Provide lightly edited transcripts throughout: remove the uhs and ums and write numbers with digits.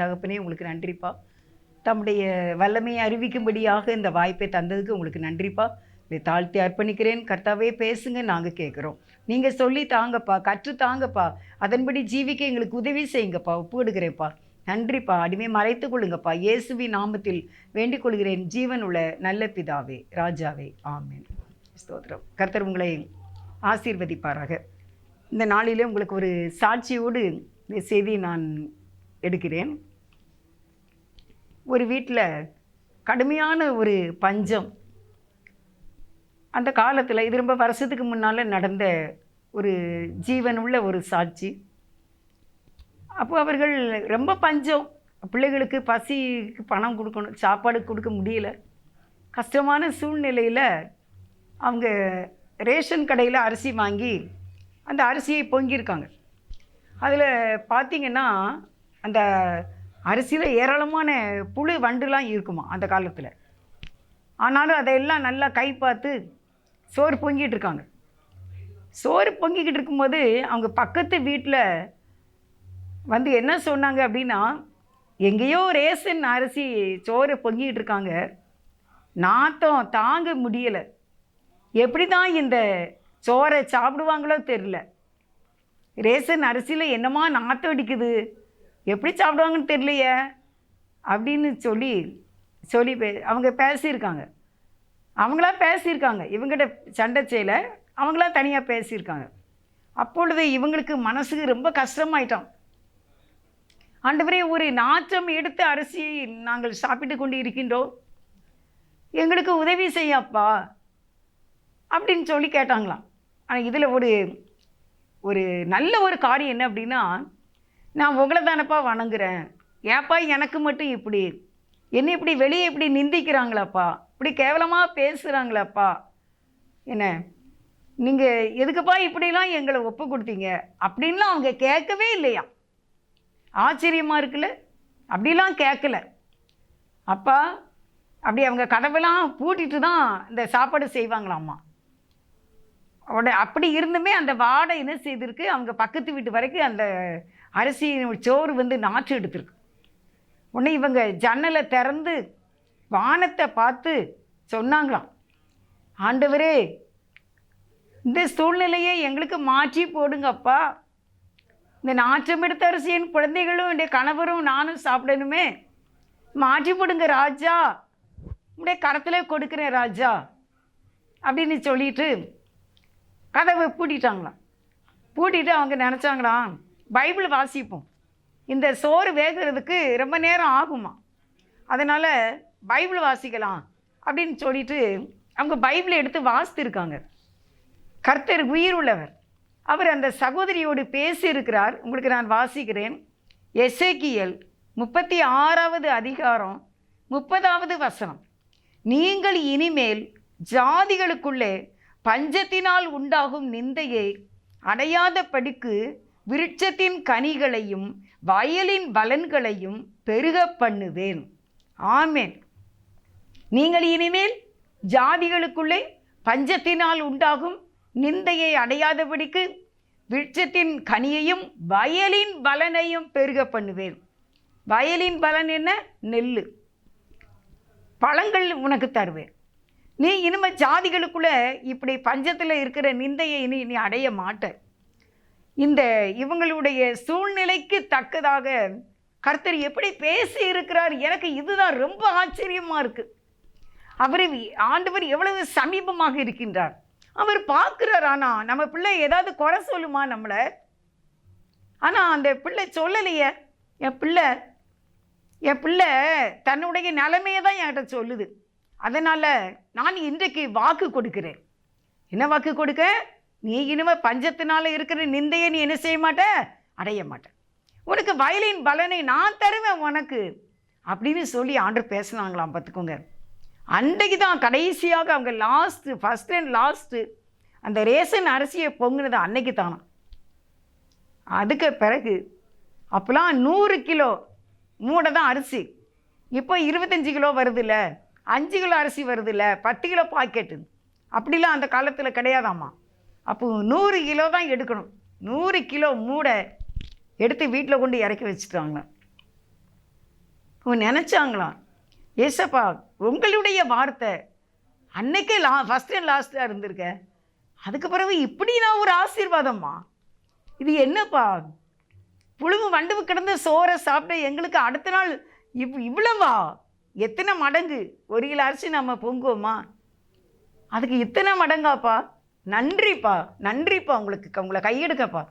தகப்பனே உங்களுக்கு நன்றிப்பா. தம்முடைய வல்லமையை அறிவிக்கும்படியாக இந்த வாய்ப்பை தந்ததுக்கு உங்களுக்கு நன்றிப்பா. இதை தாழ்த்தி அர்ப்பணிக்கிறேன். கர்த்தாவே பேசுங்க, நாங்கள் கேட்குறோம். நீங்கள் சொல்லி தாங்கப்பா, கற்று தாங்கப்பா, அதன்படி ஜீவிக்க எங்களுக்கு உதவி செய்யுங்கப்பா. ஒப்புக்கொடுக்கிறேன்ப்பா. நன்றிப்பா. அடிமை மறைத்து கொள்ளுங்கப்பா. இயேசுவின் நாமத்தில் வேண்டிக் கொள்கிறேன் ஜீவன் உள்ள நல்ல பிதாவே, ராஜாவே. ஆமென். ஸ்தோத்திரம். கர்த்தர் உங்களை ஆசீர்வதிப்பாராக. இந்த நாளிலே உங்களுக்கு ஒரு சாட்சியோடு இந்த செய்தியை நான் எடுக்கிறேன். ஒரு வீட்டில் கடுமையான ஒரு பஞ்சம். அந்த காலத்தில் இது ரொம்ப வருஷத்துக்கு முன்னால் நடந்த ஒரு ஜீவனுள்ள ஒரு சாட்சி. அப்போ அவர்கள் ரொம்ப பஞ்சம், பிள்ளைகளுக்கு பசிக்கு பணம் கொடுக்கணும், சாப்பாடு கொடுக்க முடியல. கஷ்டமான சூழ்நிலையில் அவங்க ரேஷன் கடையில் அரிசி வாங்கி அந்த அரிசியை பொங்கியிருக்காங்க. அதில் பார்த்திங்கன்னா அந்த அரிசியில் ஏராளமான புழு வண்டுலாம் இருக்குமா அந்த காலத்தில். ஆனாலும் அதையெல்லாம் நல்லா கை பார்த்து சோறு பொங்கிட்டு இருக்காங்க. சோறு பொங்கிக்கிட்டு இருக்கும்போது அவங்க பக்கத்து வீட்டில் வந்து என்ன சொன்னாங்க அப்படின்னா, எங்கேயோ ரேஷன் அரிசி சோறு பொங்கிக்கிட்டு இருக்காங்க, நாத்தம் தாங்க முடியலை, எப்படி தான் இந்த சோறை சாப்பிடுவாங்களோ தெரில, ரேஷன் அரிசியில் என்னமா நாத்தம் அடிக்குது, எப்படி சாப்பிடுவாங்கன்னு தெரியலையே அப்படின்னு சொல்லி அவங்க பேசியிருக்காங்க. அவங்களா பேசியிருக்காங்க, இவங்ககிட்ட சண்டை செய்யல, அவங்களா தனியாக பேசியிருக்காங்க. அப்பொழுது இவங்களுக்கு மனசுக்கு ரொம்ப கஷ்டமாயிட்டான். ஆண்டவரே, ஒரு நாற்றம் எடுத்த அரிசி நாங்கள் சாப்பிட்டு கொண்டு இருக்கின்றோம், எங்களுக்கு உதவி செய்யப்பா அப்படின்னு சொல்லி கேட்டாங்களாம். ஆனால் இதில் ஒரு நல்ல ஒரு காரியம் என்ன அப்படின்னா, நான் உங்களை தானப்பா வணங்குறேன், ஏப்பா எனக்கு மட்டும் இப்படி என்னை இப்படி வெளியே இப்படி நிந்திக்கிறாங்களாப்பா, இப்படி கேவலமாக பேசுகிறாங்களாப்பா, என்ன நீங்கள் எதுக்குப்பா இப்படிலாம் எங்களை ஒப்பு கொடுத்தீங்க அப்படின்லாம் அவங்க கேட்கவே இல்லையா. ஆச்சரியமாக இருக்குல்ல. அப்படிலாம் கேட்கல. அப்பா அப்படி அவங்க கதவெல்லாம் பூட்டிட்டு தான் இந்த சாப்பாடு செய்வாங்களாம்மா. அப்படி இருந்துமே அந்த வாடை என்ன செய்திருக்கு, அவங்க பக்கத்து வீட்டு வரைக்கும் அந்த அரிசி சோறு வந்து நாற்று எடுத்திருக்கு. உடனே இவங்க ஜன்னலை திறந்து வானத்தை பார்த்து சொன்னாங்களாம், ஆண்டவரே, இந்த சூழ்நிலையை எங்களுக்கு மாற்றி போடுங்கப்பா, இந்த நாற்றம் எடுத்த அரிசியின் குழந்தைகளும் என்னுடைய கணவரும் நானும் சாப்பிடணுமே, மாற்றி போடுங்க ராஜா, உடைய கரத்தில் கொடுக்குறேன் ராஜா அப்படின்னு சொல்லிட்டு கதவை பூட்டிட்டாங்களாம். பூட்டிட்டு அவங்க நினச்சாங்களாம், பைபிள் வாசிப்போம், இந்த சோறு வேகிறதுக்கு ரொம்ப நேரம் ஆகுமா, அதனால் பைபிள் வாசிக்கலாம் அப்படின்னு சொல்லிட்டு அவங்க பைபிளை எடுத்து வாசித்திருக்காங்க. கர்த்தர் உயிர் உள்ளவர், அவர் அந்த சகோதரியோடு பேசியிருக்கிறார். உங்களுக்கு நான் வாசிக்கிறேன். எசேக்கியேல் 36வது அதிகாரம் 30வது வசனம். நீங்கள் இனிமேல் ஜாதிகளுக்குள்ளே பஞ்சத்தினால் உண்டாகும் நிந்தையை அடையாதபடிக்கு விருட்சத்தின் கனிகளையும் வயலின் பலன்களையும் பெருக பண்ணுவேன். ஆமென். நீங்கள் இனிமேல் ஜாதிகளுக்குள்ளே பஞ்சத்தினால் உண்டாகும் நிந்தையை அடையாதபடிக்கு விருட்சத்தின் கனியையும் வயலின் பலனையும் பெருக பண்ணுவேன். வயலின் பலன் என்ன? நெல், பழங்கள் உனக்கு தருவேன். நீ இனிமேல் ஜாதிகளுக்குள்ளே இப்படி பஞ்சத்தில் இருக்கிற நிந்தையை நீ அடைய மாட்ட. இந்த இவங்களுடைய சூழ்நிலைக்கு தக்கதாக கர்த்தர் எப்படி பேசி இருக்கிறார், எனக்கு இதுதான் ரொம்ப ஆச்சரியமாக இருக்குது. ஆண்டவர் எவ்வளவு சமீபமாக இருக்கின்றார், அவர் பார்க்குறார். ஆனால் நம்ம பிள்ளை ஏதாவது குறை சொல்லுமா நம்மளை? ஆனால் அந்த பிள்ளை சொல்லலையே. என் பிள்ளை தன்னுடைய நிலைமையை தான் என்கிட்ட சொல்லுது. அதனால் நான் இன்றைக்கு வாக்கு கொடுக்கிறேன். என்ன வாக்கு கொடுக்க? நீ இனிமேல் பஞ்சத்தினால இருக்கிற நிந்தையை நீ என்ன செய்ய மாட்ட, அடைய மாட்டேன். உனக்கு வயலின் பலனை நான் தருவேன் உனக்கு அப்படின்னு சொல்லி ஆண்டவர் பேசினாங்களாம். பார்த்துக்கோங்க. அன்றைக்கு தான் கடைசியாக அவங்க ஃபஸ்ட் அண்ட் லாஸ்ட்டு அந்த ரேஷன் அரிசியை பொங்குனது அன்னைக்கு தானா. அதுக்கு பிறகு அப்போலாம் 100 கிலோ மூடை தான் அரிசி, இப்போ 25 கிலோ வருதுல்ல, 5 கிலோ அரிசி வருதுல்ல, 10 கிலோ பாக்கெட்டு, அப்படிலாம் அந்த காலத்தில் கிடையாதாம்மா. அப்போ 100 கிலோ தான் எடுக்கணும். 100 கிலோ மூடை எடுத்து வீட்டில் கொண்டு இறக்கி வச்சுட்டாங்க. அவங்க நினச்சாங்களாம், ஏசப்பா உங்களுடைய வார்த்தை அன்னைக்கே ஃபஸ்ட் அண்ட் லாஸ்ட்டாக இருந்திருக்க, அதுக்கு பிறகு இப்படி நான் ஒரு ஆசீர்வாதம்மா, இது என்னப்பா, புழுவு வண்டுவு கிடந்த சோறை சாப்பிட்ட எங்களுக்கு அடுத்த நாள் இவ்வளவா, எத்தனை மடங்கு, 1 கிலோ அரிசி நம்ம பொங்குவோமா, அதுக்கு இத்தனை மடங்காப்பா, நன்றிப்பா நன்றிப்பா, உங்களை கையெடுக்கப்பா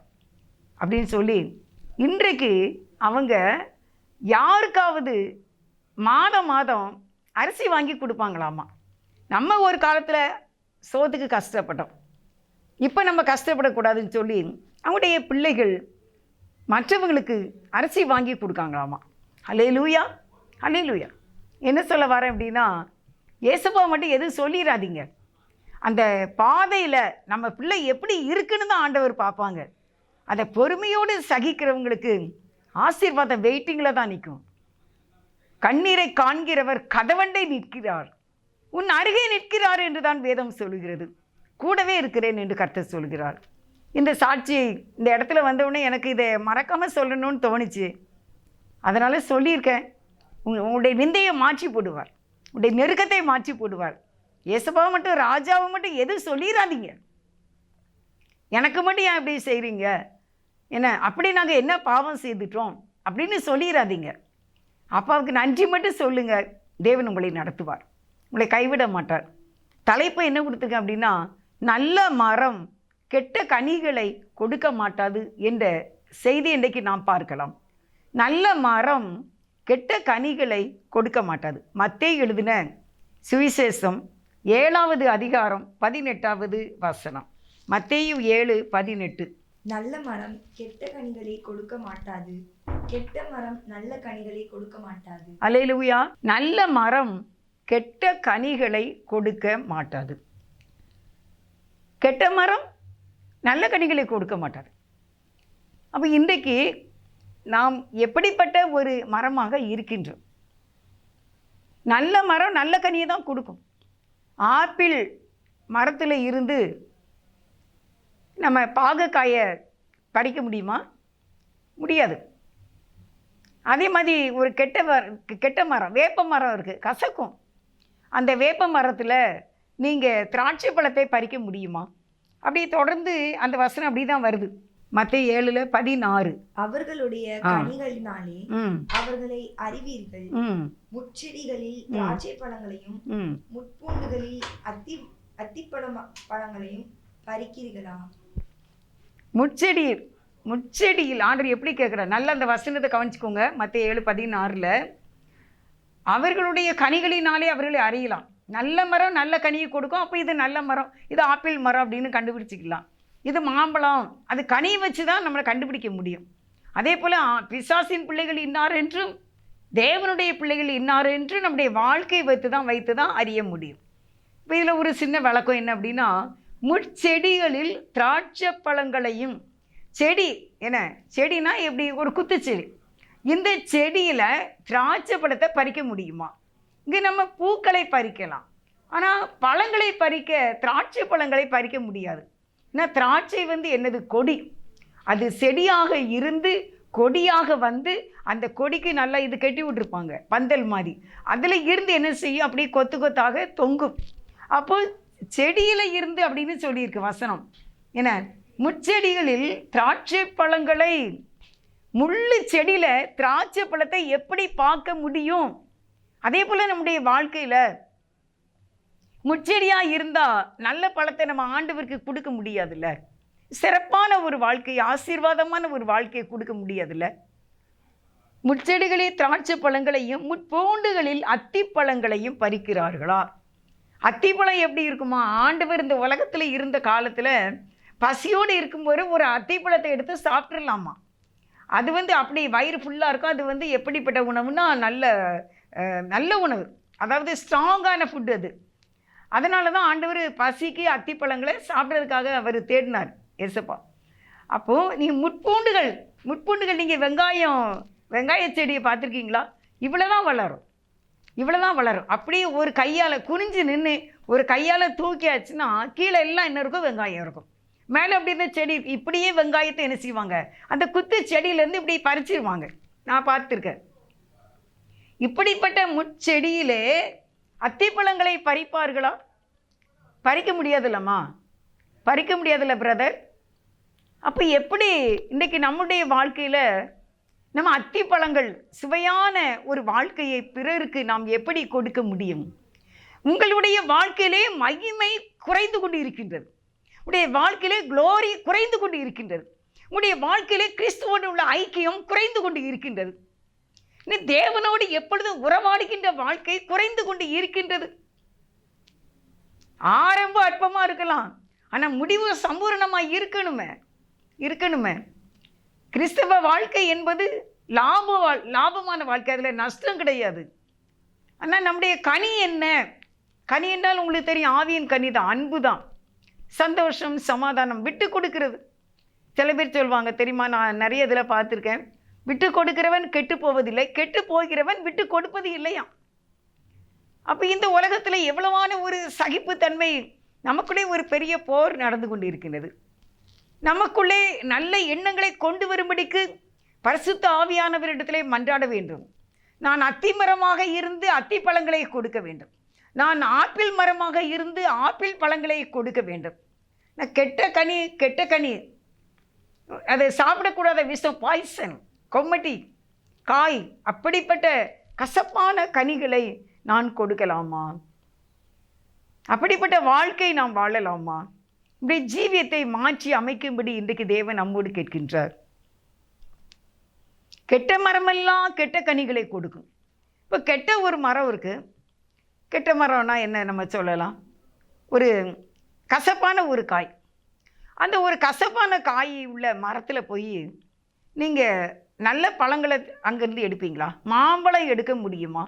அப்படின்னு சொல்லி இன்றைக்கு அவங்க யாருக்காவது மாதம் மாதம் அரிசி வாங்கி கொடுப்பாங்களாமா. நம்ம ஒரு காலத்தில் சோத்துக்கு கஷ்டப்பட்டோம், இப்போ நம்ம கஷ்டப்படக்கூடாதுன்னு சொல்லி அவங்களுடைய பிள்ளைகள் மற்றவங்களுக்கு அரிசி வாங்கி கொடுக்காங்களாமா. அல்லேலூயா அல்லேலூயா. என்ன சொல்ல வரேன் அப்படின்னா, ஏசப்பா மட்டும் எதுவும் சொல்லிடாதீங்க. அந்த பாதையில் நம்ம பிள்ளை எப்படி இருக்குன்னு தான் ஆண்டவர் பார்ப்பாங்க. அதை பொறுமையோடு சகிக்கிறவங்களுக்கு ஆசீர்வாதம் வெயிட்டிங்கில் தான் நிற்கும். கண்ணீரை காண்கிறவர் கதவண்டை நிற்கிறார், உன் அருகே நிற்கிறார் என்று தான் வேதம் சொல்கிறது. கூடவே இருக்கிறேன் என்று கர்த்தர் சொல்கிறார். இந்த சாட்சியை இந்த இடத்துல வந்தவுடனே எனக்கு இதை மறக்காமல் சொல்லணும்னு தோணுச்சு. அதனால் சொல்லியிருக்கேன். உங்களுடைய நிந்தையை மாற்றி போடுவார், உங்களுடைய நெருக்கத்தை மாற்றி போடுவார். ஏசப்பாவை மட்டும் ராஜாவை மட்டும் எதுவும் சொல்லிடாதீங்க. எனக்கு மட்டும் ஏன் இப்படி செய்கிறீங்க, என்ன அப்படி நாங்கள் என்ன பாவம் செய்துட்டோம் அப்படின்னு சொல்லிடாதீங்க. அப்பாவுக்கு நன்றி மட்டும் சொல்லுங்கள். தேவன் உங்களை நடத்துவார், உங்களை கைவிட மாட்டார். தலைப்பு என்ன கொடுத்துருக்கேன் அப்படின்னா, நல்ல மரம் கெட்ட கனிகளை கொடுக்க மாட்டாது என்ற செய்தி இன்றைக்கு நாம் பார்க்கலாம். நல்ல மரம் கெட்ட கனிகளை கொடுக்க மாட்டாது. மத்தேயு எழுதின சுவிசேஷம் 7வது அதிகாரம் 18வது வசனம். மத்தேயு 7:18. நல்ல மரம் கெட்ட கனிகளை கொடுக்க மாட்டாது, கெட்ட மரம் நல்ல கனிகளை கொடுக்க மாட்டாது. அல்லேலூயா. நல்ல மரம் கெட்ட கனிகளை கொடுக்க மாட்டாது, கெட்ட மரம் நல்ல கனிகளை கொடுக்க மாட்டாது. அப்போ இன்றைக்கு நாம் எப்படிப்பட்ட ஒரு மரமாக இருக்கின்றோம்? நல்ல மரம் நல்ல கனியை தான் கொடுக்கும். ஆப்பிள் மரத்தில் இருந்து நம்ம பாகக்காயை பறிக்க முடியுமா? முடியாது. அதே மாதிரி ஒரு கெட்ட மரம், வேப்ப மரம் இருக்குது, கசக்கும். அந்த வேப்ப மரத்தில் நீங்கள் திராட்சை பழத்தை பறிக்க முடியுமா? அப்படி தொடர்ந்து அந்த வசனம் அப்படி தான் வருது. மத்தேயு 7:16. அவர்களுடைய கனிகளினாலே அவர்களை அறிவீர்கள். முட்செடிகளில் திராட்சை பழங்களையும் முட்பூண்டுகளில் அத்திப்பழங்களையும் பறிக்கிறீர்களா? முட்செடியில் ஆண்டவர் எப்படி கேட்குறார்? நல்ல அந்த வசனத்தை கவனிச்சுக்கோங்க. மத்தேயு 7:16 அவர்களுடைய கனிகளினாலே அவர்களை அறியலாம். நல்ல மரம் நல்ல கனியை கொடுக்கும். அப்போ இது நல்ல மரம், இது ஆப்பிள் மரம் அப்படின்னு கண்டுபிடிச்சிக்கலாம். இது மாம்பழம், அது கனியை வச்சு தான் நம்மளை கண்டுபிடிக்க முடியும். அதே போல் பிசாசின் பிள்ளைகள் இன்னார் என்றும் தேவனுடைய பிள்ளைகள் இன்னார் என்றும் நம்முடைய வாழ்க்கையை வைத்து தான் அறிய முடியும். இப்போ இதில் ஒரு சின்ன விளக்கம் என்ன அப்படின்னா, முட்செடிகளில் திராட்சை பழங்களையும், செடி என்ன செடினா எப்படி, ஒரு குத்துச்செடி, இந்த செடியில் திராட்சை பழத்தை பறிக்க முடியுமா? இங்கே நம்ம பூக்களை பறிக்கலாம், ஆனால் பழங்களை பறிக்க, திராட்சை பழங்களை பறிக்க முடியாது. ஏன்னா திராட்சை என்னது, கொடி. அது செடியாக இருந்து கொடியாக வந்து அந்த கொடிக்கு நல்லா இது கட்டி விட்டுருப்பாங்க, பந்தல் மாதிரி. அதில் இருந்து என்ன செய்யும், அப்படியே கொத்து கொத்தாக தொங்கும். அப்போ செடியில் இருந்து அப்படின்னு சொல்லியிருக்கு வசனம். என்ன, முட்செடிகளில் திராட்சை பழங்களை, முள்ளு செடியில் திராட்சை பழத்தை எப்படி பார்க்க முடியும்? அதே போல் நம்முடைய வாழ்க்கையில் முட்செடியாக இருந்தால் நல்ல பழத்தை நம்ம ஆண்டவருக்கு கொடுக்க முடியாதுல்ல. சிறப்பான ஒரு வாழ்க்கை, ஆசீர்வாதமான ஒரு வாழ்க்கையை கொடுக்க முடியாதுல்ல. முட்செடிகளில் திராட்சை பழங்களையும் முட்பூண்டுகளில் அத்திப்பழங்களையும் பறிக்கிறார்களா? அத்திப்பழம் எப்படி இருக்குமா? ஆண்டவர் இந்த உலகத்தில் இருந்த காலத்தில் பசியோடு இருக்கும்போது ஒரு அத்திப்பழத்தை எடுத்து சாப்பிட்றலாமா. அது அப்படி வயிறு ஃபுல்லாக இருக்கும். அது எப்படிப்பட்ட உணவுனா நல்ல உணவு, அதாவது ஸ்ட்ராங்கான ஃபுட் அது. அதனால தான் ஆண்டவர் பசிக்கு அத்திப்பழங்களை சாப்பிட்றதுக்காக அவர் தேடினார் ஏசப்பா. அப்போது நீங்கள் முட்பூண்டுகள் நீங்கள் வெங்காய செடியை பார்த்துருக்கீங்களா? இவ்வளோ தான் வளரும். அப்படியே ஒரு கையால் குனிஞ்சு நின்று ஒரு கையால் தூக்கியாச்சுன்னா கீழே எல்லாம் என்ன இருக்கும், வெங்காயம் இருக்கும். மேலே அப்படி இருந்த செடி இப்படியே வெங்காயத்தை என்ன செய்வாங்க, அந்த குத்து செடியிலேருந்து இப்படி பறிச்சிருவாங்க. நான் பார்த்துருக்கேன். இப்படிப்பட்ட முட்செடியிலே அத்திப்பழங்களை பறிப்பார்களா? பறிக்க முடியாதுல்லம்மா, பறிக்க முடியாதுல்ல பிரதர். அப்போ எப்படி இன்றைக்கி நம்முடைய வாழ்க்கையில் நம்ம அத்திப்பழங்கள் சுவையான ஒரு வாழ்க்கையை பிறருக்கு நாம் எப்படி கொடுக்க முடியும்? உங்களுடைய வாழ்க்கையிலே மகிமை குறைந்து கொண்டு இருக்கின்றது, உடைய வாழ்க்கையிலே குளோரி குறைந்து கொண்டு இருக்கின்றது, உடைய வாழ்க்கையிலே கிறிஸ்துவோடு உள்ள ஐக்கியம் குறைந்து கொண்டு இருக்கின்றது. நீ தேவனோடு எப்பொழுதும் உறவாடுகின்ற வாழ்க்கை குறைந்து கொண்டு இருக்கின்றது. ஆரம்பம் அற்பமாக இருக்கலாம், ஆனால் முடிவு சம்பூர்ணமாக இருக்கணுமே. கிறிஸ்தவ வாழ்க்கை என்பது லாபமான வாழ்க்கை, அதில் நஷ்டம் கிடையாது. ஆனால் நம்முடைய கனி என்ன? கனி என்றால் உங்களுக்கு தெரியும், ஆவியின் கனி தான், அன்பு தான், சந்தோஷம், சமாதானம், விட்டு கொடுக்கிறது. சில பேர் சொல்லுவாங்க தெரியுமா, நான் நிறைய இதில் பார்த்துருக்கேன், விட்டு கொடுக்கிறவன் கெட்டு போவதில்லை, கெட்டு போகிறவன் விட்டு கொடுப்பது இல்லையா. அப்போ இந்த உலகத்தில் எவ்வளவான ஒரு சகிப்புத்தன்மை, நமக்குள்ளே ஒரு பெரிய போர் நடந்து கொண்டு இருக்கின்றது. நமக்குள்ளே நல்ல எண்ணங்களை கொண்டு வரும்படிக்கு பரிசுத்த ஆவியானவரிடத்திலே மன்றாட வேண்டும். நான் அத்தி மரமாக இருந்து அத்தி பழங்களை கொடுக்க வேண்டும், நான் ஆப்பிள் மரமாக இருந்து ஆப்பிள் பழங்களை கொடுக்க வேண்டும். நான் கெட்ட கனி அதை சாப்பிடக்கூடாத விஷம், பாய்சன், கொம்மட்டி, காய், அப்படிப்பட்ட கசப்பான கனிகளை நான் கொடுக்கலாமா? அப்படிப்பட்ட வாழ்க்கை நாம் வாழலாமா? இப்படி ஜீவியத்தை மாற்றி அமைக்கும்படி இன்றைக்கு தேவன் நம்மோடு கேட்கின்றார். கெட்ட மரமெல்லாம் கெட்ட கனிகளை கொடுக்கும். இப்போ கெட்ட ஒரு மரம் இருக்குது. கெட்ட மரம்னா என்ன நம்ம சொல்லலாம்? ஒரு கசப்பான ஒரு காய். அந்த ஒரு கசப்பான காய் உள்ள மரத்தில் போய் நீங்கள் நல்ல பழங்களை அங்கேருந்து எடுப்பீங்களா? மாம்பழம் எடுக்க முடியுமா?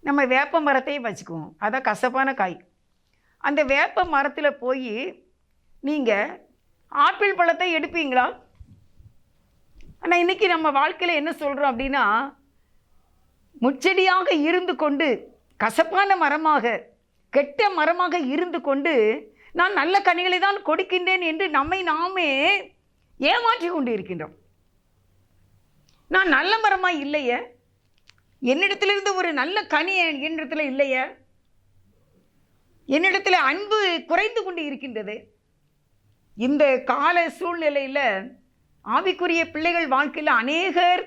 நம்ம வேப்ப மரத்தையும் வச்சுக்குவோம், அதான் கசப்பான காய். அந்த வேப்ப மரத்தில் போய் நீங்கள் ஆப்பிள் பழத்தை எடுப்பீங்களா? ஆனால் இன்றைக்கி நம்ம வாழ்க்கையில் என்ன சொல்கிறோம் அப்படின்னா, முச்செடியாக இருந்து கொண்டு கசப்பான மரமாக, கெட்ட மரமாக இருந்து கொண்டு நான் நல்ல கனிகளை தான் கொடுக்கின்றேன் என்று நம்மை நாமே ஏமாற்றி கொண்டு இருக்கின்றோம். நான் நல்ல மரமாக இல்லையே, என்னிடத்திலிருந்து ஒரு நல்ல கனி என்னிடத்தில் இல்லையே, என்னிடத்தில் அன்பு குறைந்து கொண்டு இருக்கின்றது. இந்த கால சூழ்நிலையில் ஆவிக்குரிய பிள்ளைகள் வாழ்க்கையில் அநேகர்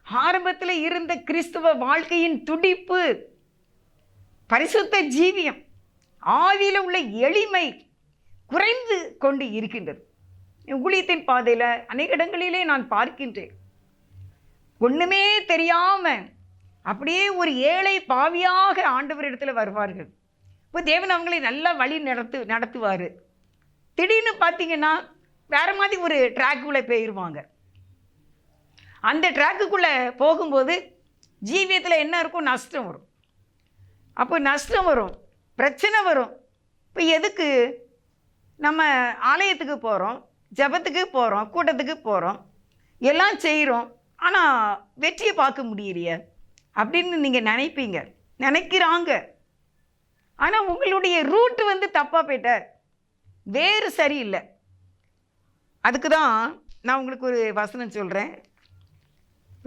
ஆரம்பத்தில் இருந்த கிறிஸ்துவ வாழ்க்கையின் துடிப்பு, பரிசுத்த ஜீவியம், ஆவியில் உள்ள எளிமை குறைந்து கொண்டு இருக்கின்றது. ஊழியத்தின் பாதையில் அநேக இடங்களிலே நான் பார்க்கின்றேன், ஒன்றுமே தெரியாமல் அப்படியே ஒரு ஏழை பாவியாக ஆண்டவரிடத்தில் வருவார்கள். இப்போ தேவன் அவங்களை நல்லா வழி நடத்துவார். திடீர்னு பார்த்தீங்கன்னா வேறு மாதிரி ஒரு ட்ராக்குள்ளே போயிடுவாங்க. அந்த ட்ராக்குக்குள்ளே போகும்போது ஜீவியத்தில் என்ன இருக்கும்? நஷ்டம் வரும். அப்போ நஷ்டம் வரும், பிரச்சனை வரும். இப்போ எதுக்கு நம்ம ஆலயத்துக்கு போகிறோம், ஜெபத்துக்கு போகிறோம், கூட்டத்துக்கு போகிறோம், எல்லாம் செய்கிறோம், ஆனால் வெற்றியை பார்க்க முடியலையே அப்படின்னு நீங்கள் நினைக்கிறாங்க. ஆனால் உங்களுடைய ரூட்டு தப்பாக போயிட்ட, வேறு சரியில்லை. அதுக்கு தான் நான் உங்களுக்கு ஒரு வசனம் சொல்கிறேன்.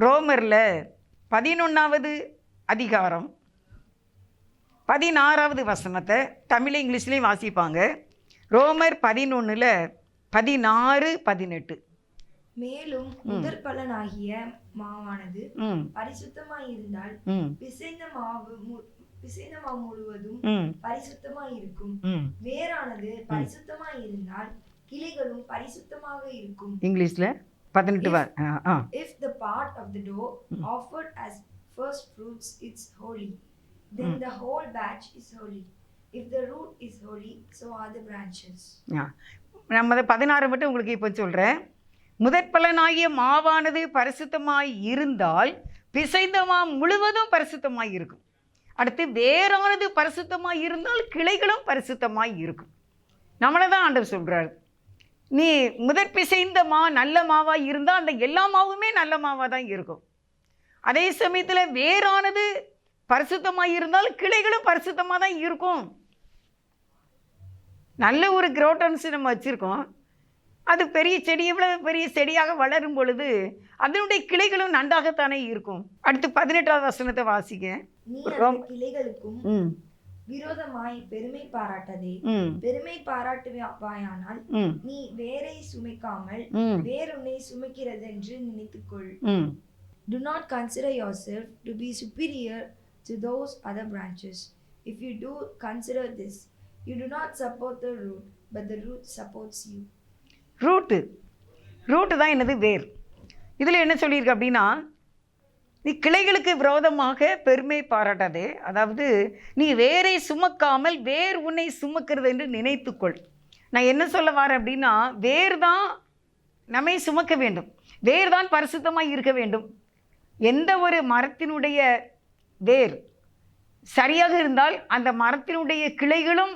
ரோமரில் 11வது அதிகாரம் 16வது வசனத்தை தமிழ் இங்கிலீஷ்லேயும் வாசிப்பாங்க. ரோமர் 11:16-18. மேலும் முதற் பலனாகிய மாவானது பரிசுத்தமாய் இருந்தால் பிசைந்த மாவு முழுவதும் பரிசுத்தமாய் இருக்கும். வேறானது பரிசுத்தமாய் இருந்தால் கிளைகளும் பரிசுத்தமாக இருக்கும். இங்கிலீஷ்ல 18. If the part of the dough offered as first fruits is holy, then the whole batch is holy. If the root is holy, so are the branches. நம்ம 16 மட்டும் உங்களுக்கு இப்போ சொல்கிறேன். முதற்பலனாகிய மாவானது பரிசுத்தமாய் இருந்தால் பிசைந்த மாவு முழுவதும் பரிசுத்தமாய் இருக்கும். அடுத்து வேறானது பரிசுத்தமாய் இருந்தால் கிளைகளும் பரிசுத்தமாய் இருக்கும். நம்மளை தான் ஆண்டவர் சொல்கிறார், நீ முதற் பிசைந்த நல்ல மாவாக இருந்தால் அந்த எல்லா மாவுமே நல்ல மாவாக தான் இருக்கும். அதே சமயத்தில் வேறானது பரிசுத்தமாக இருந்தால் கிளைகளும் பரிசுத்தமாக தான் இருக்கும். நல்ல ஒரு குரோட்டன்ஸ் நம்ம வச்சுருக்கோம், அது பெரிய செடி, இவ்வளவு பெரிய செடியாக வளரும் பொழுது அதனுடைய கிளைகளும் நன்றாகத்தானே இருக்கும். அடுத்து 18வது வசனத்தை வாசிக்க. நீ அந்த கிளைகளுக்கும் விரோதமாய் பெருமை பாராட்டதே. பெருமை பாராட்டுவாயானால் நீ வேரை சுமைக்காமல் வேறொன்னை சுமைக்கிறது என்று நினைத்துக்கொள். Do not consider yourself to be superior to those other branches. If you do consider this, you do not support the root, but the root supports you. Root தான் என்னது? வேர். இதில் என்ன சொல்லியிருக்கு அப்படின்னா, நீ கிளைகளுக்கு விரோதமாக பெருமை பாராட்டாதே, அதாவது நீ வேரை சுமக்காமல் வேர் உன்னை சுமக்கிறது என்று நினைத்துக்கொள். நான் என்ன சொல்ல வரேன் அப்படின்னா, வேர் தான் நம்மை சுமக்க வேண்டும், வேர் தான் பரிசுத்தமாக இருக்க வேண்டும். எந்த ஒரு மரத்தினுடைய வேர் சரியாக இருந்தால் அந்த மரத்தினுடைய கிளைகளும்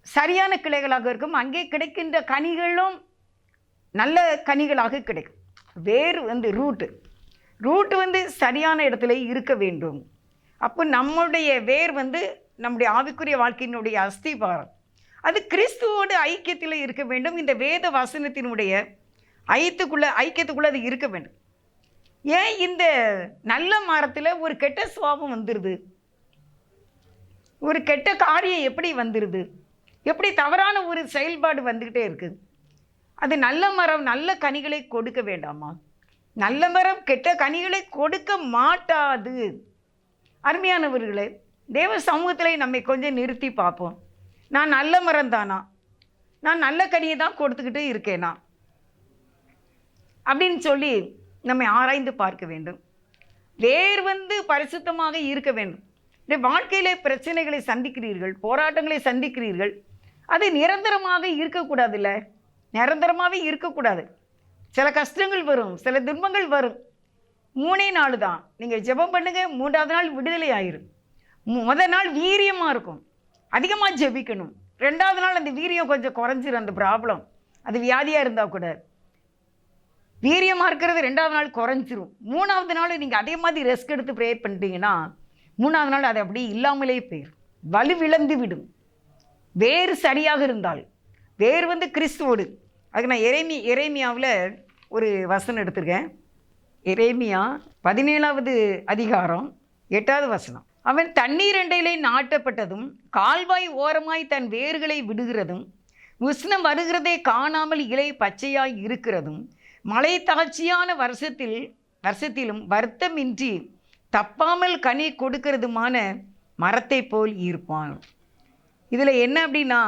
சரியான கிளைகளாக இருக்கும், அங்கே கிடைக்கின்ற கனிகளும் நல்ல கனிகளாக கிடைக்கும். வேர் ரூட்டு சரியான இடத்துல இருக்க வேண்டும். அப்போ நம்முடைய வேர் நம்முடைய ஆவிக்குரிய வாழ்க்கையினுடைய அஸ்திபாரம், அது கிறிஸ்துவோடு ஐக்கியத்தில் இருக்க வேண்டும். இந்த வேத வசனத்தினுடைய ஐக்கியத்துக்குள்ளே அது இருக்க வேண்டும். ஏன் இந்த நல்ல மரத்தில் ஒரு கெட்ட சுபாவம் வந்துடுது? ஒரு கெட்ட காரியம் எப்படி வந்துடுது? எப்படி தவறான ஒரு செயல்பாடு வந்துக்கிட்டே இருக்குது? அது நல்ல மரம் நல்ல கனிகளை கொடுக்க வேண்டாமா? நல்ல மரம் கெட்ட கனிகளை கொடுக்க மாட்டாது. அருமையானவர்களே, தேவ சமூகத்தில் நம்மை கொஞ்சம் நிறுத்தி பார்ப்போம். நான் நல்ல மரம் தானா? நான் நல்ல கனியை தான் கொடுத்துக்கிட்டு இருக்கேனா அப்படின்னு சொல்லி நம்மை ஆராய்ந்து பார்க்க வேண்டும். வேர் பரிசுத்தமாக இருக்க வேண்டும். இந்த வாழ்க்கையிலே பிரச்சனைகளை சந்திக்கிறீர்கள், போராட்டங்களை சந்திக்கிறீர்கள், அது நிரந்தரமாக இருக்கக்கூடாதுல்ல. நிரந்தரமாகவே இருக்கக்கூடாது. சில கஷ்டங்கள் வரும், சில துன்பங்கள் வரும். 3 நாள் தான் நீங்கள் ஜெபம் பண்ணுங்க, 3வது நாள் விடுதலை ஆயிரும். முதல் நாள் வீரியமாக இருக்கும், அதிகமாக ஜெபிக்கணும். 2வது நாள் அந்த வீரியம் கொஞ்சம் குறைஞ்சிரும். அந்த ப்ராப்ளம், அது வியாதியாக இருந்தால் கூட வீரியமாக இருக்கிறது 2வது நாள் குறைஞ்சிரும். 3வது நாள் நீங்கள் அதே மாதிரி ரெஸ்ட் எடுத்து ப்ரேயர் பண்ணிட்டீங்கன்னா 3வது நாள் அது அப்படியே இல்லாமலே போயிடும், வலுவிழந்து விடும். வேறு சரியாக இருந்தால், வேறு கிறிஸ்துவோடு. அதுக்கு நான் எரேமியாவில் ஒரு வசனம் எடுத்திருக்கேன். எரேமியா 17வது அதிகாரம் 8வது வசனம். அவன் தண்ணீர் அண்டையிலே நாட்டப்பட்டதும் கால்வாய் ஓரமாய் தன் வேர்களை விடுகிறதும் உஷ்ணம் வருகிறதே காணாமல் இலை பச்சையாய் இருக்கிறதும் மழை தாட்சியான வருஷத்திலும் வருத்தமின்றி தப்பாமல் கனி கொடுக்கிறதுமான மரத்தை போல் இருப்பான். இதில் என்ன அப்படின்னா,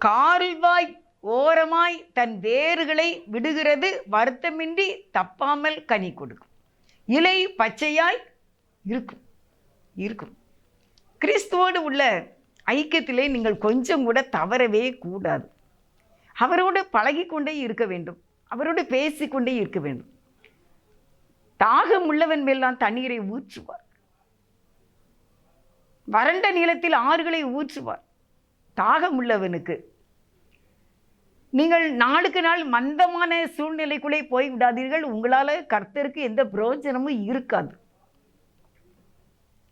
கால்வாய் ஓரமாய் தன் வேர்களை விடுகிறது, வருத்தமின்றி தப்பாமல் கனி கொடுக்கும், இலை பச்சையாய் இருக்கும். கிறிஸ்துவோடு உள்ள ஐக்கியத்திலே நீங்கள் கொஞ்சம் கூட தவறவே கூடாது. அவரோடு பழகிக்கொண்டே இருக்க வேண்டும், அவரோடு பேசிக்கொண்டே இருக்க வேண்டும். தாகம் உள்ளவன் மேலாம் தண்ணீரை ஊற்றுவார், வறண்ட நிலத்தில் ஆறுகளை ஊற்றுவார். தாகம் உள்ளவனுக்கு. நீங்கள் நாளுக்கு நாள் மந்தமான சூழ்நிலைக்குள்ளே போய் விடாதீர்கள். உங்களால் கர்த்தருக்கு எந்த பிரயோஜனமும் இருக்காது.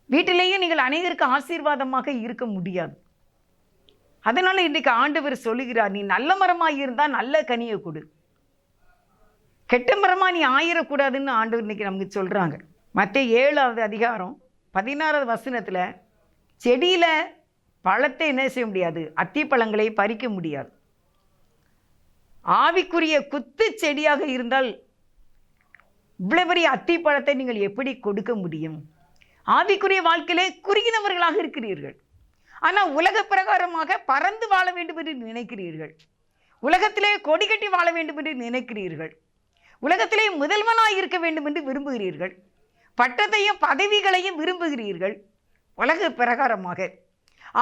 வீட்டிலேயே நீங்கள் அனைவருக்கு ஆசீர்வாதமாக இருக்க முடியாது. அதனால் இன்றைக்கு ஆண்டவர் சொல்லுகிறார், நீ நல்ல மரமாக இருந்தால் நல்ல கனியை கொடு, கெட்ட மரமாக நீ ஆயிடக்கூடாதுன்னு ஆண்டவர் இன்றைக்கி நமக்கு சொல்கிறாங்க. மத்தேயு 7வது அதிகாரம் 16வது வசனத்தில், செடியில் பழத்தை என்ன செய்ய முடியாது, அத்திப்பழங்களை பறிக்க முடியாது. ஆவிக்குரிய குத்து செடியாக இருந்தால் இவ்வளவு பெரிய அத்திப்பழத்தை நீங்கள் எப்படி கொடுக்க முடியும்? ஆவிக்குரிய வாழ்க்கையிலே குறுகினவர்களாக இருக்கிறீர்கள். ஆனால் உலக பிரகாரமாக பறந்து வாழ வேண்டும் என்று நினைக்கிறீர்கள். உலகத்திலே கொடி கட்டி வாழ வேண்டும் என்று நினைக்கிறீர்கள். உலகத்திலே முதல்வனாக இருக்க வேண்டும் என்று விரும்புகிறீர்கள். பட்டத்தையும் பதவிகளையும் விரும்புகிறீர்கள். உலக பிரகாரமாக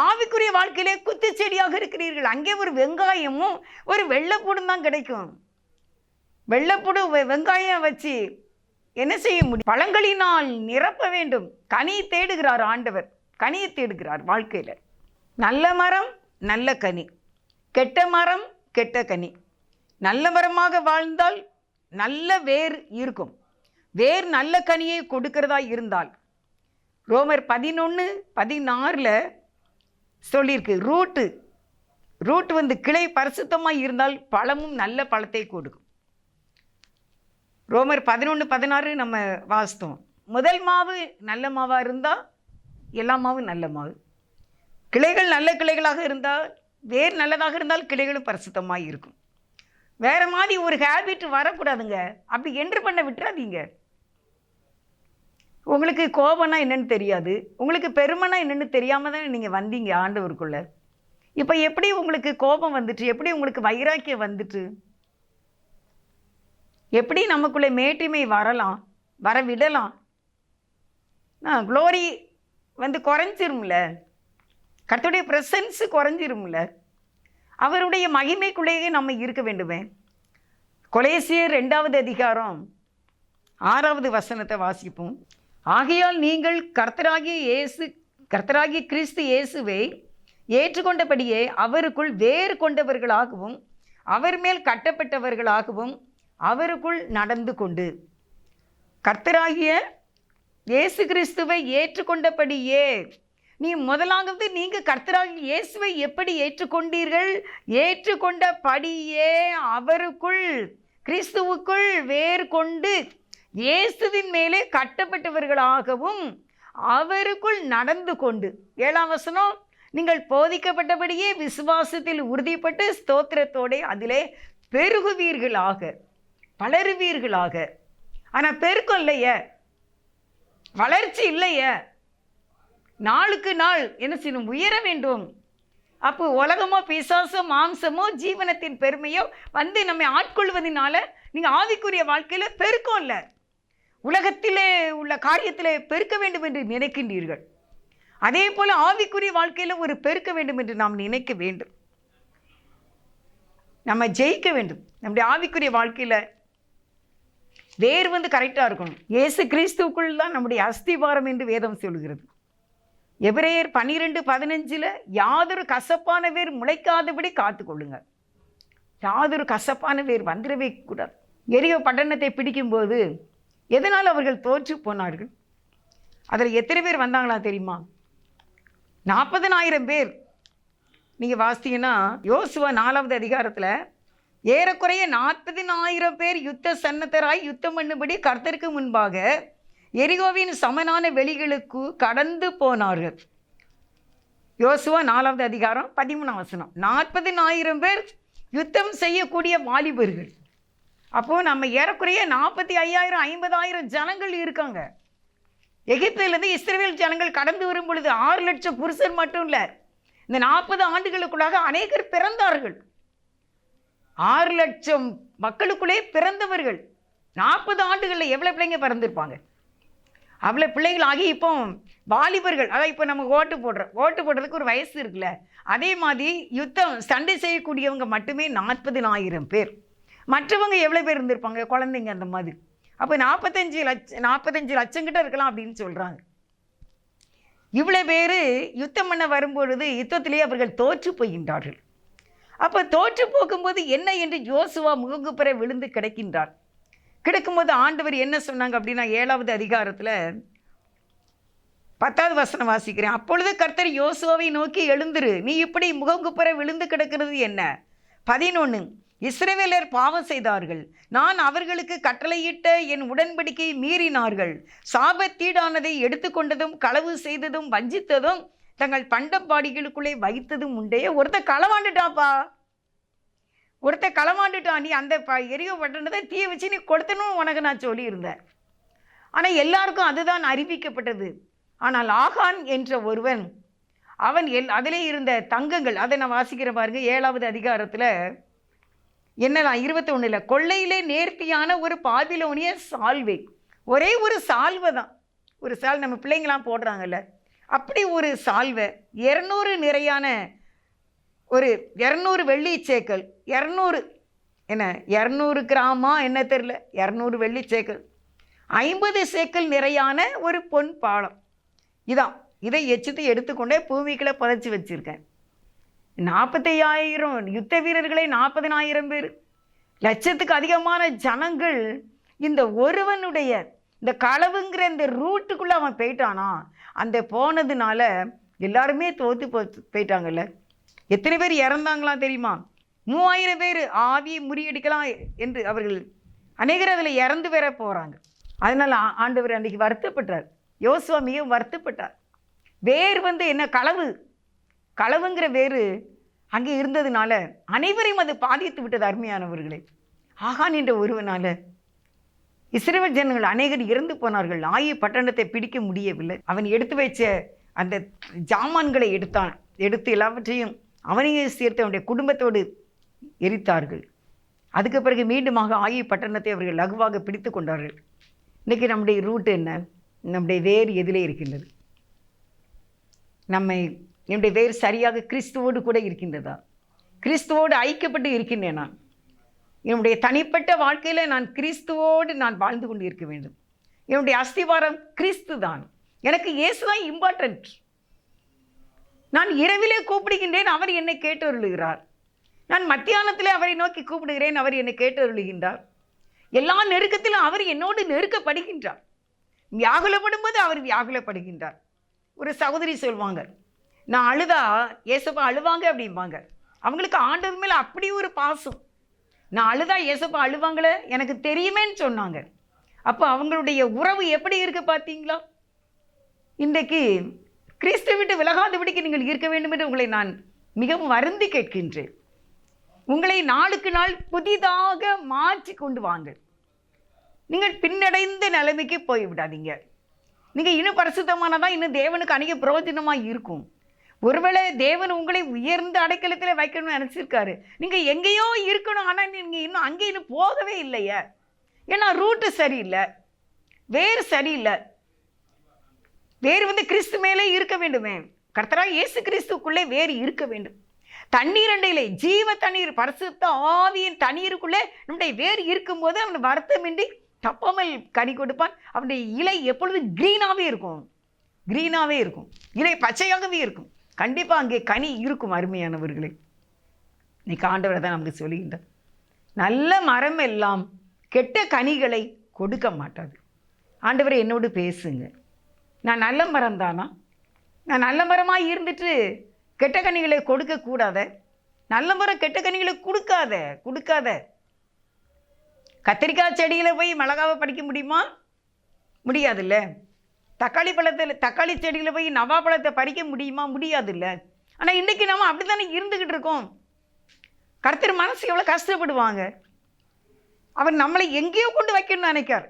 ஆவிக்குரிய வாழ்க்கையிலே குத்து செடியாக இருக்கிறீர்கள். அங்கே ஒரு வெங்காயமும் ஒரு வெள்ளைப்பூடும் தான் கிடைக்கும். வெள்ளைப்பூடு வெங்காயம் வச்சு என்ன செய்ய முடியும்? பழங்களினால் நிரப்ப வேண்டும். கனியை தேடுகிறார் ஆண்டவர், கனியை தேடுகிறார் வாழ்க்கையில். நல்ல மரம் நல்ல கனி, கெட்ட மரம் கெட்ட கனி. நல்ல மரமாக வாழ்ந்தால் நல்ல வேர் இருக்கும். வேர் நல்ல கனியை கொடுக்கிறதா இருந்தால், ரோமர் 11:16 சொல்லியிருக்கு, ரூட் கிளை பரிசுத்தமாக இருந்தால் பழமும் நல்ல பழத்தை கொடுக்கும். ரோமர் 11:16 நம்ம வாசித்தோம். முதல் மாவு நல்ல மாவாக இருந்தால் எல்லா மாவும் நல்ல மாவு. கிளைகள் நல்ல கிளைகளாக இருந்தால், வேர் நல்லதாக இருந்தால் கிளைகளும் பரிசுத்தமாக இருக்கும். வேறு மாதிரி ஒரு ஹேபிட் வரக்கூடாதுங்க. அப்படி என்று பண்ண விட்டுறாதீங்க. உங்களுக்கு கோபம்னா என்னென்னு தெரியாது, உங்களுக்கு பெருமைனா என்னென்னு தெரியாமல் தான் நீங்கள் வந்தீங்க ஆண்டவருக்குள்ளே. இப்போ எப்படி உங்களுக்கு கோபம் வந்துட்டு, எப்படி உங்களுக்கு வைராக்கியம் வந்துட்டு, எப்படி நமக்குள்ளே மேட்டிமை வரலாம், வர விடலாம்? க்ளோரி குறைஞ்சிரும்ல, கர்த்தருடைய ப்ரெசன்ஸு குறைஞ்சிரும்ல. அவருடைய மகிமைக்குள்ளேயே நம்ம இருக்க வேண்டுமே. கொலேசியர் 2வது அதிகாரம் 6வது வசனத்தை வாசிப்போம். ஆகையால் நீங்கள் கர்த்தராகிய கிறிஸ்து இயேசுவை ஏற்றுக்கொண்டபடியே அவருக்குள் வேறு கொண்டவர்களாகவும் அவர் மேல் கட்டப்பட்டவர்களாகவும் அவருக்குள் நடந்து கொண்டு. கர்த்தராகிய இயேசு கிறிஸ்துவை ஏற்றுக்கொண்டபடியே, நீ முதலாவது நீங்கள் கர்த்தராகிய இயேசுவை எப்படி ஏற்றுக்கொண்டீர்கள்? ஏற்றுக்கொண்டபடியே அவருக்குள், கிறிஸ்துவுக்குள் வேறு கொண்டு இயேசுவின் மேலே கட்டப்பட்டவர்களாகவும் அவருக்குள் நடந்து கொண்டு. 7ஆம் வசனம், நீங்கள் போதிக்கப்பட்டபடியே விசுவாசத்தில் உறுதிப்பட்டு ஸ்தோத்திரத்தோടെ அதிலே பெருகுவீர்களாக, வளருவீர்களாக. ஆனால் பெருக்கம் இல்லையே, வளர்ச்சி இல்லையே. நாளுக்கு நாள் என்ன செய்யணும்? உயர வேண்டும். அப்போ உலகமோ பிசாசோ மாம்சமோ ஜீவனத்தின் பெருமையோ நம்மை ஆட்கொள்வதனால நீங்கள் ஆவிக்குரிய வாழ்க்கையில் பெருக்கம் இல்லை, உலகத்திலே உள்ள காரியத்திலே பெருக்க வேண்டும் என்று நினைக்கின்றீர்கள். அதே போல் ஆவிக்குரிய வாழ்க்கையில் ஒரு பெருக்க வேண்டும் என்று நாம் நினைக்க வேண்டும். நம்ம ஜெயிக்க வேண்டும். நம்முடைய ஆவிக்குரிய வாழ்க்கையில் வேர் கரெக்டாக இருக்கணும். இயேசு கிறிஸ்துவுக்குள் தான் நம்முடைய அஸ்திவாரம் என்று வேதம் சொல்கிறது. எபிரேயர் 12:15 யாதொரு கசப்பான வேர் முளைக்காதபடி காத்துக்கொள்ளுங்க. யாதொரு கசப்பான வேர் வந்துடவே கூடாது. எரியோ பட்டணத்தை பிடிக்கும்போது எதனால் அவர்கள் தோற்று போனார்கள்? அதில் எத்தனை பேர் வந்தாங்களா தெரியுமா? 40,000 பேர். நீங்கள் வாசித்தீங்கன்னா யோசுவா 4வது அதிகாரத்தில் ஏறக்குறைய 40,000 பேர் யுத்த சன்னத்தராய் யுத்தம் பண்ணும்படி கர்த்தருக்கு முன்பாக எரிகோவின் சமனான வெளிகளுக்கு கடந்து போனார்கள். யோசுவா 4வது அதிகாரம் 13ஆம் வசனம். 40,000 பேர் யுத்தம் செய்யக்கூடிய வாலிபர்கள். அப்போது நம்ம ஏறக்குறைய 45,000 50,000 ஜனங்கள் இருக்காங்க. எகிப்திலிருந்து இஸ்ரவேல் ஜனங்கள் கடந்து வரும் பொழுது 6 லட்சம் புருஷர் மட்டும் இல்லை, இந்த 40 ஆண்டுகளுக்குள்ளாக அநேகர் பிறந்தார்கள். 6 லட்சம் மக்களுக்குள்ளே பிறந்தவர்கள். 40 ஆண்டுகளில் எவ்வளோ பிள்ளைங்க பிறந்திருப்பாங்க? அவ்வளோ பிள்ளைகள் ஆகி இப்போ வாலிபர்கள். அதான் இப்போ நம்ம ஓட்டு போடுறதுக்கு ஒரு வயசு இருக்குல்ல, அதே மாதிரி யுத்தம் சண்டை செய்யக்கூடியவங்க மட்டுமே 40,000 பேர். மற்றவங்க எவ்வளோ பேர் இருந்திருப்பாங்க? குழந்தைங்க அந்த மாதிரி. அப்போ 45 லட்சம் கிட்ட இருக்கலாம் அப்படின்னு சொல்கிறாங்க. இவ்வளோ பேர் யுத்தம் பண்ண வரும்பொழுது யுத்தத்திலேயே அவர்கள் தோற்று போகின்றார்கள். அப்போ தோற்று போகும்போது என்ன என்று யோசுவா முகங்குப்புற விழுந்து கிடக்கின்றார். கிடக்கும்போது ஆண்டவர் என்ன சொன்னாங்க அப்படின்னா 7வது அதிகாரத்தில் 10வது வசனம் வாசிக்கிறேன். அப்பொழுது கர்த்தர் யோசுவாவை நோக்கி, எழுந்திரு, நீ இப்படி முகங்குப்புற விழுந்து கிடக்கிறது என்ன? 11 இஸ்ரவேலர் பாவம் செய்தார்கள், நான் அவர்களுக்கு கட்டளையிட்ட என் உடன்படிக்கையை மீறினார்கள், சாபத்தீடானதை எடுத்துக்கொண்டதும் களவு செய்ததும் வஞ்சித்ததும் தங்கள் பண்டப்பாடிகளுக்குள்ளே வைத்ததும் உண்டே. ஒருத்தர் களவாண்டுட்டான். நீ அந்த எரியோ பட்டணத்தை தீய வச்சு நீ கொடுத்தனும் உனக்கு நான் சொல்லியிருந்தேன். ஆனால் எல்லாருக்கும் அதுதான் அறிவிக்கப்பட்டது. ஆனால் ஆகான் என்ற ஒருவன், அவன் அதிலே இருந்த தங்கங்கள், அதை நான் வாசிக்கிற பாருங்க 7வது அதிகாரத்தில் என்னலாம் 21 கொள்ளையிலே நேர்த்தியான ஒரு பாபிலோனிய சால்வை. ஒரே ஒரு சால்வை தான், ஒரு சால் நம்ம பிள்ளைங்களாம் போடுறாங்கல்ல, அப்படி ஒரு சால்வை 200 நிறையான ஒரு 200 வெள்ளி சேக்கல், 200 கிராமா என்ன தெரியல, 200 வெள்ளி சேக்கல், 50 சேக்கல் நிறையான ஒரு பொன் பாலம். இதை எச்சத்தை எடுத்துக்கொண்டே பூமிக்குள்ளே புதைச்சி வச்சுருக்கேன். 45,000 யுத்த வீரர்களை 40,000 பேர், லட்சத்துக்கு அதிகமான ஜனங்கள். இந்த ஒருவனுடைய இந்த களவுங்கிற இந்த ரூட்டுக்குள்ளே அவன் போயிட்டானா, அந்த போனதுனால எல்லாருமே தோற்று போயிட்டாங்கல்ல. எத்தனை பேர் இறந்தாங்களா தெரியுமா? 3000 பேர் ஆவியை முறியடிக்கலாம் என்று அவர்கள் அநேகர் அதில் இறந்து வேற போகிறாங்க. அதனால் ஆண்டவர் அன்றைக்கி வருத்தப்பட்டார். யோசுவா மிகவும் வருத்தப்பட்டார். வேர் என்ன களவுங்கிற வேறு அங்கே இருந்ததுனால அனைவரையும் அது பாதித்து விட்டது. அருமையானவர்களே, ஆகான் என்ற ஒருவனால் இஸ்ரவேல் ஜனங்கள் அநேகர் இறந்து போனார்கள். ஆயி பட்டணத்தை பிடிக்க முடியவில்லை. அவன் எடுத்து வைச்ச அந்த ஜாமான்களை எடுத்து எல்லாவற்றையும் அவனையே சேர்த்து அவனுடைய குடும்பத்தோடு எரித்தார்கள். அதுக்கு பிறகு மீண்டுமாக ஆயி பட்டணத்தை அவர்கள் லகுவாக பிடித்து கொண்டார்கள். இன்றைக்கி நம்முடைய ரூட் என்ன? நம்முடைய வேர் எதிலே இருக்கின்றது? நம்முடைய வேர் சரியாக கிறிஸ்துவோடு கூட இருக்கின்றதா? கிறிஸ்துவோடு ஐக்கியப்பட்டு இருக்கின்றேன். நான் என்னுடைய தனிப்பட்ட வாழ்க்கையில் நான் கிறிஸ்துவோடு நான் வாழ்ந்து கொண்டு இருக்க வேண்டும். என்னுடைய அஸ்திவாரம் கிறிஸ்து தான். எனக்கு இயேசு தான் இம்பார்ட்டன்ட். நான் இரவிலே கூப்பிடுகின்றேன், அவர் என்னை கேட்டருளுகிறார். நான் மத்தியானத்தில் அவரை நோக்கி கூப்பிடுகிறேன், அவர் என்னை கேட்டருளுகின்றார். எல்லா நெருக்கத்திலும் அவர் என்னோடு நெருக்கப்படுகின்றார். வியாகுலப்படும் போது அவர் வியாகுலப்படுகின்றார். ஒரு சகோதரி சொல்வாங்க, நான் அழுதா ஏசப்பா அழுவாங்க அப்படிம்பாங்க. அவங்களுக்கு ஆண்டவர் மேலே அப்படி ஒரு பாசம். நான் அழுதா ஏசப்பா அழுவாங்களே எனக்கு தெரியுமேன்னு சொன்னாங்க. அப்போ அவங்களுடைய உறவு எப்படி இருக்கு பார்த்தீங்களா? இன்றைக்கு கிறிஸ்துவை விட்டு விலகாதபடிக்கு நீங்கள் இருக்க வேண்டும் என்று உங்களை நான் மிகவும் வருந்தி கேட்கின்றேன். உங்களை நாளுக்கு நாள் புதிதாக மாற்றி கொண்டு வாங்க. நீங்கள் பின்னடைந்த நிலைமைக்கு போய்விடாதீங்க. நீங்கள் இன்னும் பரிசுத்தமானதான் இன்னும் தேவனுக்கு அநேக பிரயோஜனமாக இருக்கும். ஒருவேளை தேவன் உங்களை உயர்ந்த அடைக்கலத்தில் வைக்கணும்னு நினச்சிருக்காரு. நீங்கள் எங்கேயோ இருக்கணும், ஆனால் நீங்கள் இன்னும் அங்கே இன்னும் போகவே இல்லையே. ஏன்னா ரூட்டு சரியில்லை, வேறு சரியில்லை. வேறு கிறிஸ்து மேலே இருக்க வேண்டுமே. கர்த்தராகிய இயேசு கிறிஸ்துக்குள்ளே வேறு இருக்க வேண்டும். தண்ணீர் அண்டையிலே ஜீவ தண்ணீர் பரிசுத்த ஆவியின் தண்ணீருக்குள்ளே நம்முடைய வேறு இருக்கும்போது அவன் வருத்தமின்றி தப்பாமல் கனி கொடுப்பான். அவனுடைய இலை எப்பொழுதும் க்ரீனாகவே இருக்கும், இலை பச்சையாகவே இருக்கும். கண்டிப்பாக அங்கே கனி இருக்கும். அருமையானவர்களே, இன்னைக்கு ஆண்டவர் தான் நமக்கு சொல்லுகின்றார், நல்ல மரம் எல்லாம் கெட்ட கனிகளை கொடுக்க மாட்டாது. ஆண்டவரை என்னோடு பேசுங்க. நான் நல்ல மரம் தானா? நான் நல்ல மரமாக இருந்துட்டு கெட்ட கனிகளை கொடுக்கக்கூடாத? நல்ல மரம் கெட்ட கனிகளை கொடுக்காத. கத்திரிக்காய் செடியில் போய் மிளகாவை பறிக்க முடியுமா? முடியாதுல்ல. தக்காளி செடியில் போய் நவா பழத்தை பறிக்க முடியுமா? முடியாதுல்ல. ஆனால் இன்றைக்கி நம்ம அப்படி தானே இருந்துக்கிட்டு இருக்கோம். கர்த்தர் மனசு எவ்வளோ கஷ்டப்படுவாங்க. அவர் நம்மளை எங்கேயோ கொண்டு வைக்கணும்னு நினைக்கார்.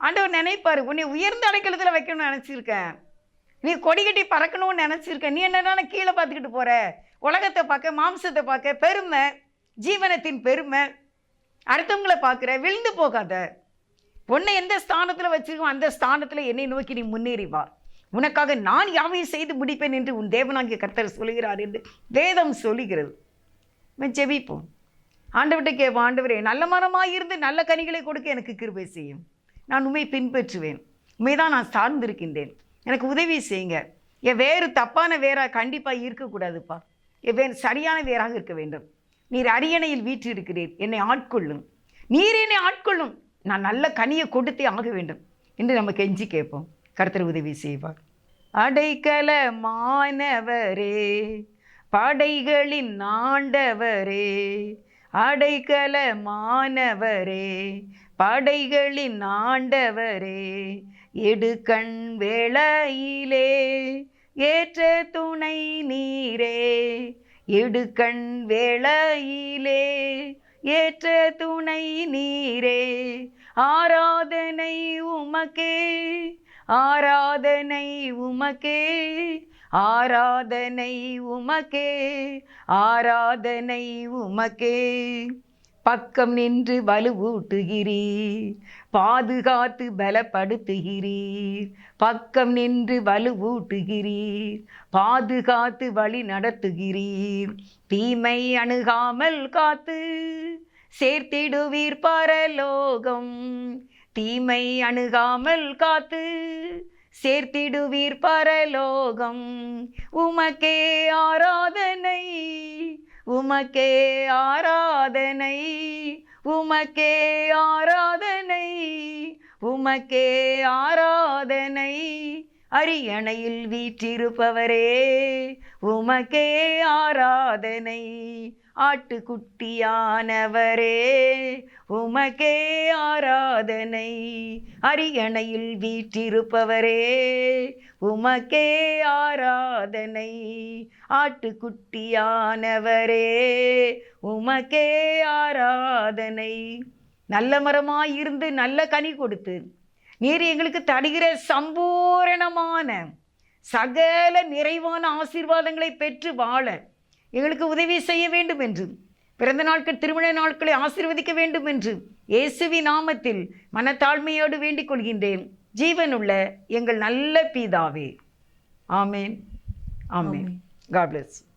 ஆண்டவர் நினைப்பார், உன்னை உயர்ந்த அடைக்கலத்தில் வைக்கணும்னு நினச்சிருக்கேன், நீ கொடி கட்டி பறக்கணும்னு நினச்சிருக்க, நீ என்னென்னா கீழே பார்த்துக்கிட்டு போகிற, உலகத்தை பார்க்க, மாம்சத்தை பார்க்க, பெருமை, ஜீவனத்தின் பெருமை, அடுத்தவங்களை பார்க்குற, விழுந்து போகாத. உன்னை எந்த ஸ்தானத்தில் வச்சிருக்கோம் அந்த ஸ்தானத்தில் என்னை நோக்கி நீ முன்னேறி வா. உனக்காக நான் யாவையும் செய்து முடிப்பேன் என்று உன் தேவனாகிய கர்த்தர் சொல்கிறார் என்று வேதம் சொல்லுகிறது. ஜெபிப்போம். ஆண்டவர்கிட்ட கேட்போம், ஆண்டவரே நல்ல மரமாக இருந்து நல்ல கனிகளை கொடுக்க எனக்கு கிருபை செய்யும். நான் உண்மை பின்பற்றுவேன். உண்மைதான் நான் சார்ந்திருக்கின்றேன். எனக்கு உதவி செய்யுங்க. என் வேறு தப்பான வேறாக கண்டிப்பாக இருக்கக்கூடாதுப்பா. என் வேறு சரியான வேறாக இருக்க வேண்டும். நீர் அரியணையில் வீற்று இருக்கிறீர், என்னை ஆட்கொள்ளும். நீர் என்னை ஆட்கொள்ளும். நான் நல்ல கனியை கொடுத்தே ஆக வேண்டும் என்று நம்ம கெஞ்சி கேட்போம். கர்த்தர் உதவி செய்வார். அடைக்கலமானவரே, படைகளின் ஆண்டவரே, அடைக்கலமானவரே, படைகளின் ஆண்டவரே, எடுக்கண் வேளையிலே ஏற்ற துணை நீரே, எடுக்கண் வேளையிலே ஏற்ற துணை நீரே. ஆராதனை உமக்கே, ஆராதனை உமக்கே, ஆராதனை உமக்கே, ஆராதனை உமக்கே. பக்கம் நின்று வலுவூட்டுகிறீர், பாதுகாத்து பலப்படுத்துகிறீர். பக்கம் நின்று வலுவூட்டுகிறீர், பாதுகாத்து வழி நடத்துகிறீர். தீமை அணுகாமல் காத்து சேர்த்திடுவீர் பரலோகம். தீமை அணுகாமல் காத்து சேர்த்திடுவீர் பரலோகம். உமக்கே ஆராதனை, உமக்கே ஆராதனை, உமக்கே ஆராதனை, உமக்கே ஆராதனை, அரியணையில் வீற்றிருப்பவரே உமக்கே ஆராதனை. ஆட்டுக்குட்டியானவரே உமக்கே ஆராதனை. அரியணையில் வீற்றிருப்பவரே உமக்கே ஆராதனை. ஆட்டுக்குட்டியானவரே உமக்கே ஆராதனை. நல்ல மரமாய் இருந்து நல்ல கனி கொடுத்து நீர் எங்களுக்கு தருகிற சம்பூரணமான சகல நிறைவான ஆசீர்வாதங்களை பெற்று வாழ எங்களுக்கு உதவி செய்ய வேண்டும் என்று, பிறந்த நாட்கள் திருமண நாட்களை ஆசீர்வதிக்க வேண்டும் என்று இயேசுவின் நாமத்தில் மனத்தாழ்மையோடு வேண்டிக் கொள்கின்றேன். ஜீவனுள்ள எங்கள் நல்ல பிதாவே. ஆமேன். ஆமேன். God bless.